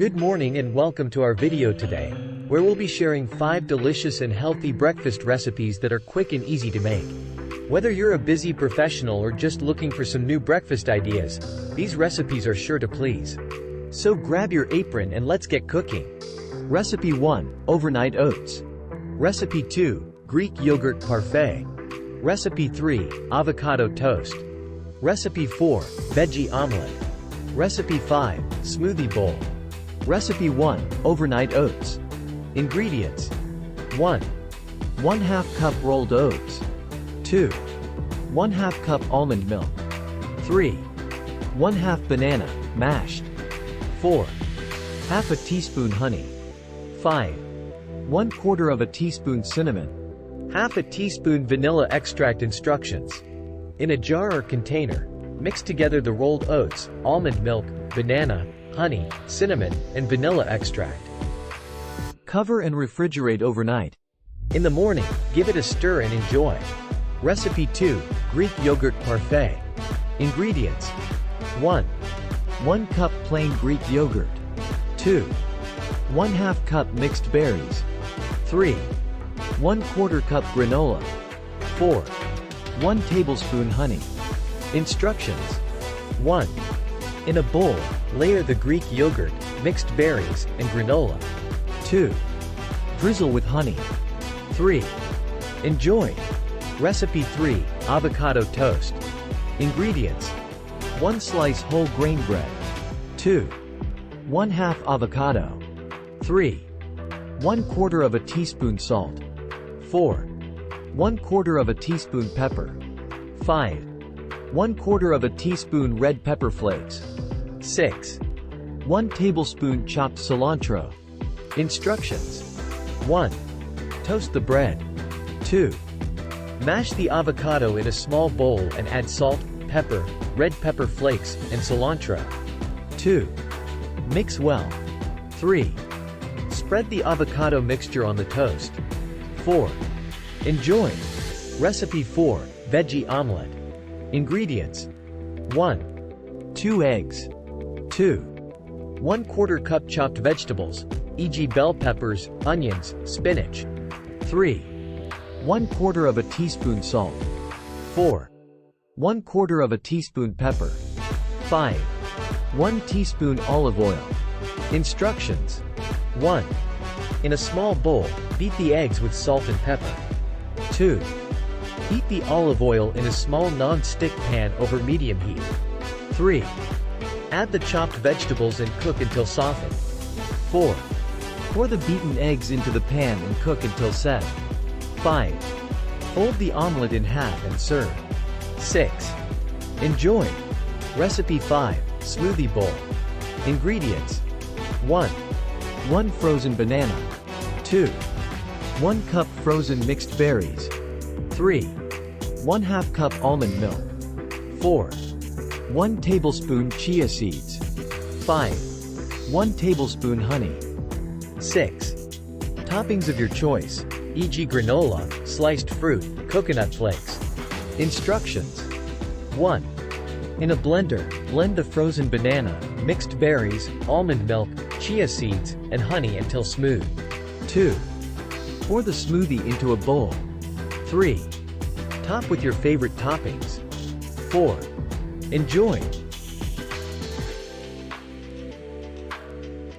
Good morning and welcome to our video today, where we'll be sharing 5 delicious and healthy breakfast recipes that are quick and easy to make. Whether you're a busy professional or just looking for some new breakfast ideas, these recipes are sure to please. So grab your apron and let's get cooking. Recipe 1, Overnight Oats. Recipe 2, Greek Yogurt Parfait. Recipe 3, Avocado Toast. Recipe 4, Veggie Omelette. Recipe 5, Smoothie Bowl. Recipe 1, Overnight Oats. Ingredients: 1. 1/2 cup rolled oats. 2. 1/2 cup almond milk. 3. 1/2 banana, mashed. 4. Half a teaspoon honey. 5. 1/4 teaspoon cinnamon. Half a teaspoon vanilla extract. Instructions: in a jar or container, mix together the rolled oats, almond milk, banana, honey, cinnamon, and vanilla extract. Cover and refrigerate overnight. In the morning, give it a stir and enjoy. Recipe 2, Greek Yogurt Parfait. Ingredients: 1. 1 cup plain Greek yogurt. 2. 1/2 cup mixed berries. 3. 1/4 cup granola. 4. 1 tablespoon honey. Instructions: 1. In a bowl, layer the Greek yogurt, mixed berries, and granola. 2. Drizzle with honey. 3. Enjoy. Recipe 3, Avocado Toast. Ingredients: 1 slice whole grain bread. 2. 1/2 avocado. 3. 1/4 teaspoon salt. 4. 1/4 teaspoon pepper. 5. 1/4 teaspoon red pepper flakes. 6. 1 tablespoon chopped cilantro. Instructions: 1. Toast the bread. 2. Mash the avocado in a small bowl and add salt, pepper, red pepper flakes, and cilantro. 2. Mix well. 3. Spread the avocado mixture on the toast. 4. Enjoy. Recipe 4, Veggie Omelette. Ingredients: 1. 2 eggs. 2. 1/4 cup chopped vegetables, e.g. bell peppers, onions, spinach. 3. 1/4 teaspoon salt. 4. 1/4 teaspoon pepper. 5. 1 teaspoon olive oil. Instructions: 1. In a small bowl, beat the eggs with salt and pepper. 2. Heat the olive oil in a small non-stick pan over medium heat. 3. Add the chopped vegetables and cook until softened. 4. Pour the beaten eggs into the pan and cook until set. 5. Fold the omelette in half and serve. 6. Enjoy. Recipe 5, Smoothie Bowl. Ingredients: 1. 1 frozen banana. 2. 1 cup frozen mixed berries. 3. 1/2 cup almond milk. 4. 1 tablespoon chia seeds. 5. 1 tablespoon honey. 6. Toppings of your choice, e.g. granola, sliced fruit, coconut flakes. Instructions: 1. In a blender, blend the frozen banana, mixed berries, almond milk, chia seeds, and honey until smooth. 2. Pour the smoothie into a bowl. 3. Top with your favorite toppings. 4. Enjoy.